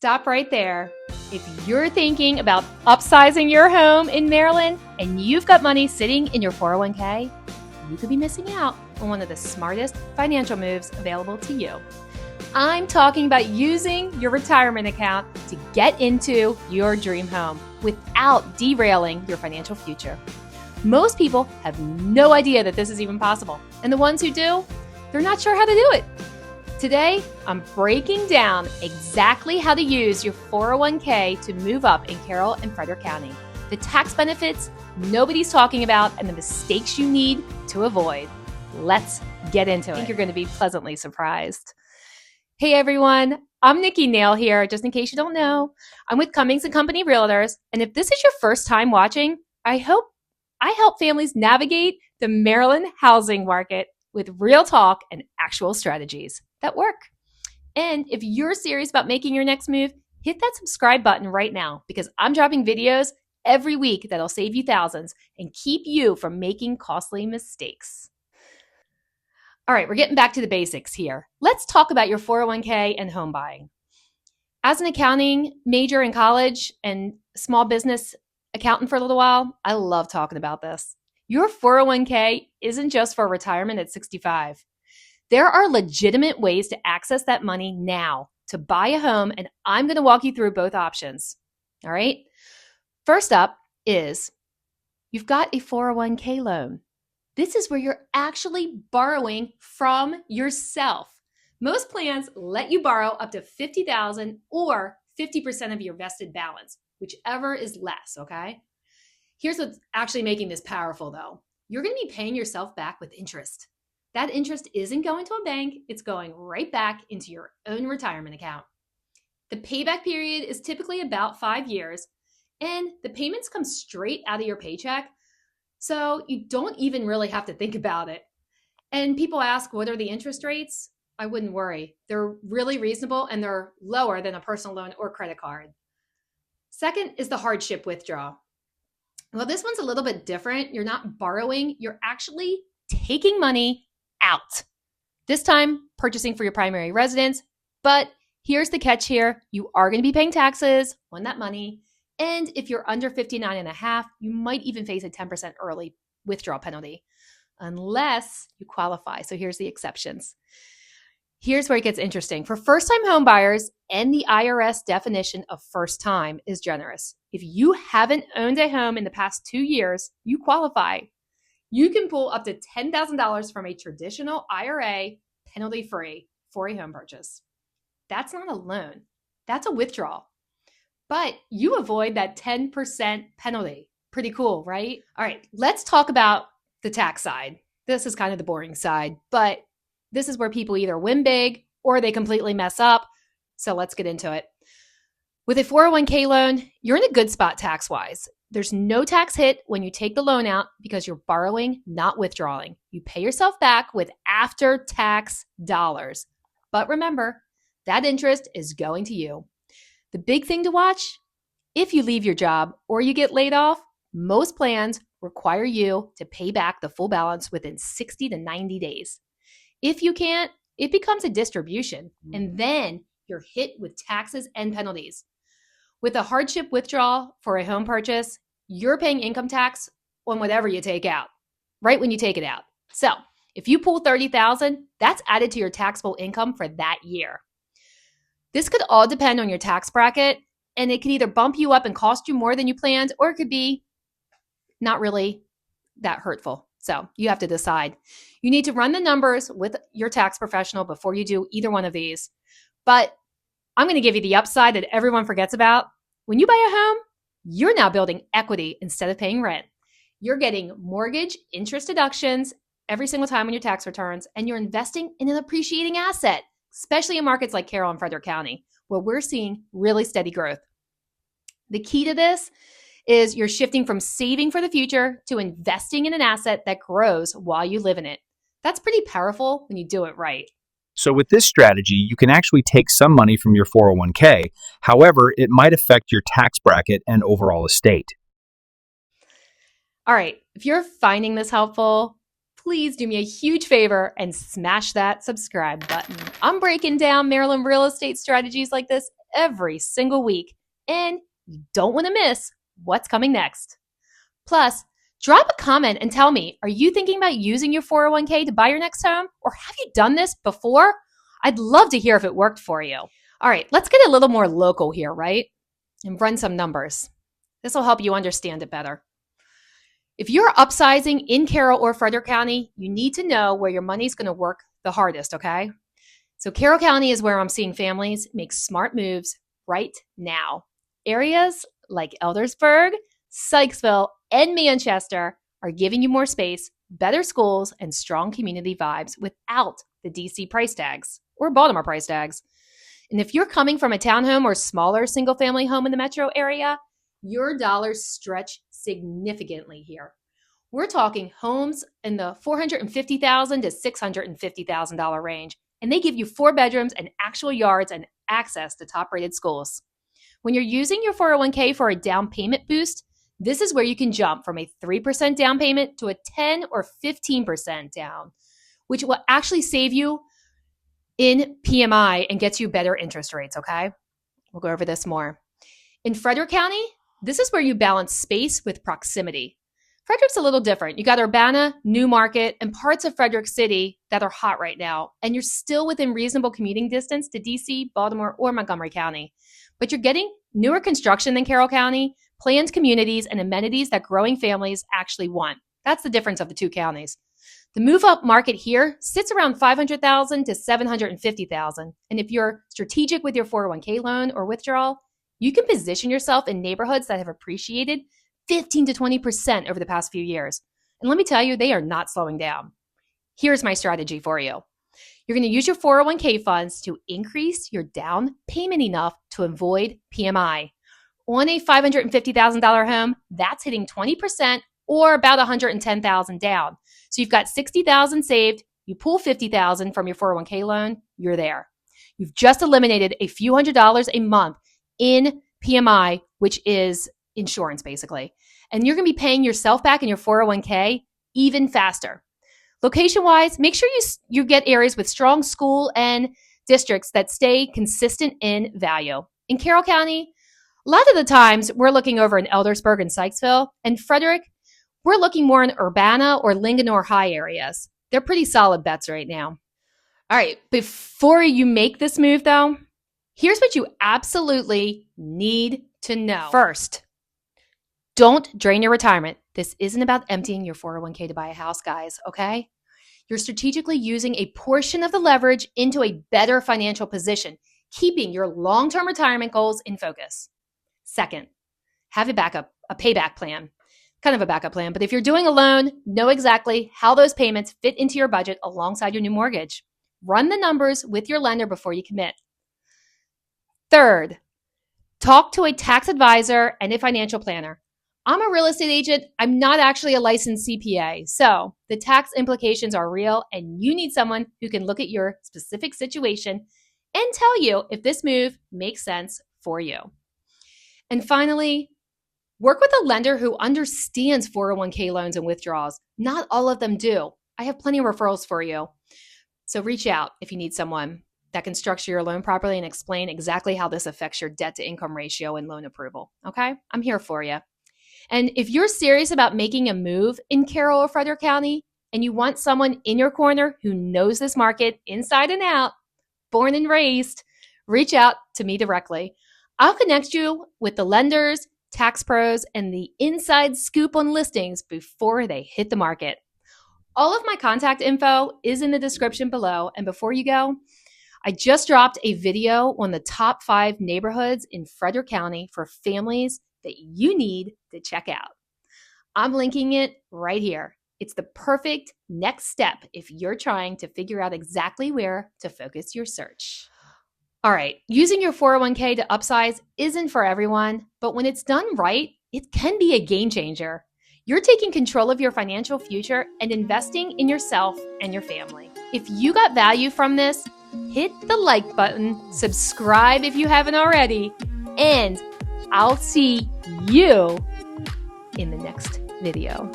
Stop right there. If you're thinking about upsizing your home in Maryland and you've got money sitting in your 401k, you could be missing out on one of the smartest financial moves available to you. I'm talking about using your retirement account to get into your dream home without derailing your financial future. Most people have no idea that this is even possible, and the ones who do, they're not sure how to do it. Today, I'm breaking down exactly how to use your 401k to move up in Carroll and Frederick County, the tax benefits nobody's talking about, and the mistakes you need to avoid. Let's get into it. I think you're going to be pleasantly surprised. Hey everyone, I'm Nikki Nail here, just in case you don't know. I'm with Cummings & Company Realtors, and if this is your first time watching, I help families navigate the Maryland housing market with real talk and actual strategies that work. And if you're serious about making your next move, hit that subscribe button right now because I'm dropping videos every week that'll save you thousands and keep you from making costly mistakes. All right, we're getting back to the basics here. Let's talk about your 401k and home buying. As an accounting major in college and small business accountant for a little while, I love talking about this. Your 401k isn't just for retirement at 65. There are legitimate ways to access that money now to buy a home, and I'm going to walk you through both options. All right? First up is you've got a 401k loan. This is where you're actually borrowing from yourself. Most plans let you borrow up to $50,000 or 50% of your vested balance, whichever is less, okay? Here's what's actually making this powerful though. You're going to be paying yourself back with interest. That interest isn't going to a bank, it's going right back into your own retirement account. The payback period is typically about 5 years, and the payments come straight out of your paycheck. So you don't even really have to think about it. And people ask, what are the interest rates? I wouldn't worry. They're really reasonable and they're lower than a personal loan or credit card. Second is the hardship withdrawal. Well, this one's a little bit different. You're not borrowing, you're actually taking money out. This time, purchasing for your primary residence. But here's the catch here. You are going to be paying taxes on that money. And if you're under 59 and a half, you might even face a 10% early withdrawal penalty unless you qualify. So here's the exceptions. Here's where it gets interesting. For first-time home buyers, and the IRS definition of first time is generous. If you haven't owned a home in the past 2 years, you qualify. You can pull up to $10,000 from a traditional IRA penalty-free for a home purchase. That's not a loan. That's a withdrawal. But you avoid that 10% penalty. Pretty cool, right? All right, let's talk about the tax side. This is kind of the boring side, but this is where people either win big or they completely mess up. So let's get into it. With a 401k loan, you're in a good spot tax-wise. There's no tax hit when you take the loan out because you're borrowing, not withdrawing. You pay yourself back with after-tax dollars. But remember, that interest is going to you. The big thing to watch, if you leave your job or you get laid off, most plans require you to pay back the full balance within 60 to 90 days. If you can't, it becomes a distribution, and then you're hit with taxes and penalties. With a hardship withdrawal for a home purchase, you're paying income tax on whatever you take out, right when you take it out. So if you pull $30,000, that's added to your taxable income for that year. This could all depend on your tax bracket, and it could either bump you up and cost you more than you planned, or it could be not really that hurtful. So you have to decide. You need to run the numbers with your tax professional before you do either one of these. But I'm going to give you the upside that everyone forgets about. When you buy a home, you're now building equity instead of paying rent. You're getting mortgage interest deductions every single time on your tax returns, and you're investing in an appreciating asset, especially in markets like Carroll and Frederick County, where we're seeing really steady growth. The key to this is you're shifting from saving for the future to investing in an asset that grows while you live in it. That's pretty powerful when you do it right. So with this strategy, you can actually take some money from your 401k. However, it might affect your tax bracket and overall estate. All right, if you're finding this helpful, please do me a huge favor and smash that subscribe button. I'm breaking down Maryland real estate strategies like this every single week, and you don't want to miss what's coming next. Plus, drop a comment and tell me, are you thinking about using your 401k to buy your next home? Or have you done this before? I'd love to hear if it worked for you. All right, let's get a little more local here, right? And run some numbers. This will help you understand it better. If you're upsizing in Carroll or Frederick County, you need to know where your money's going to work the hardest, okay? So Carroll County is where I'm seeing families make smart moves right now. Areas like Eldersburg, Sykesville, and Manchester are giving you more space, better schools, and strong community vibes without the DC price tags or Baltimore price tags. And if you're coming from a townhome or smaller single-family home in the metro area, your dollars stretch significantly here. We're talking homes in the $450,000 to $650,000 range, and they give you 4 bedrooms and actual yards and access to top-rated schools. When you're using your 401k for a down payment boost, this is where you can jump from a 3% down payment to a 10 or 15% down, which will actually save you in PMI and gets you better interest rates, okay? We'll go over this more. In Frederick County, this is where you balance space with proximity. Frederick's a little different. You got Urbana, Newmarket, and parts of Frederick City that are hot right now, and you're still within reasonable commuting distance to DC, Baltimore, or Montgomery County. But you're getting newer construction than Carroll County, planned communities, and amenities that growing families actually want. That's the difference of the two counties. The move-up market here sits around $500,000 to $750,000. And if you're strategic with your 401k loan or withdrawal, you can position yourself in neighborhoods that have appreciated 15 to 20% over the past few years. And let me tell you, they are not slowing down. Here's my strategy for you. You're going to use your 401k funds to increase your down payment enough to avoid PMI. On a $550,000 home, that's hitting 20% or about $110,000 down. So you've got $60,000 saved, you pull $50,000 from your 401k loan, you're there. You've just eliminated a few $100s a month in PMI, which is insurance basically. And you're going to be paying yourself back in your 401k even faster. Location-wise, make sure you get areas with strong school and districts that stay consistent in value. In Carroll County, a lot of the times we're looking over in Eldersburg and Sykesville, and Frederick, we're looking more in Urbana or Linganore High areas. They're pretty solid bets right now. All right, before you make this move though, here's what you absolutely need to know. First, don't drain your retirement. This isn't about emptying your 401k to buy a house, guys, okay? You're strategically using a portion of the leverage into a better financial position, keeping your long-term retirement goals in focus. Second, have a payback plan. Kind of a backup plan, but if you're doing a loan, know exactly how those payments fit into your budget alongside your new mortgage. Run the numbers with your lender before you commit. Third, talk to a tax advisor and a financial planner. I'm a real estate agent. I'm not actually a licensed CPA, so the tax implications are real, and you need someone who can look at your specific situation and tell you if this move makes sense for you. And finally, work with a lender who understands 401k loans and withdrawals. Not all of them do. I have plenty of referrals for you. So reach out if you need someone that can structure your loan properly and explain exactly how this affects your debt to income ratio and loan approval. Okay? I'm here for you. And if you're serious about making a move in Carroll or Frederick County and you want someone in your corner who knows this market inside and out, born and raised, reach out to me directly. I'll connect you with the lenders, tax pros, and the inside scoop on listings before they hit the market. All of my contact info is in the description below. And before you go, I just dropped a video on the top 5 neighborhoods in Frederick County for families that you need to check out. I'm linking it right here. It's the perfect next step if you're trying to figure out exactly where to focus your search. All right, using your 401k to upsize isn't for everyone, but when it's done right, it can be a game changer. You're taking control of your financial future and investing in yourself and your family. If you got value from this, hit the like button, subscribe if you haven't already, and I'll see you in the next video.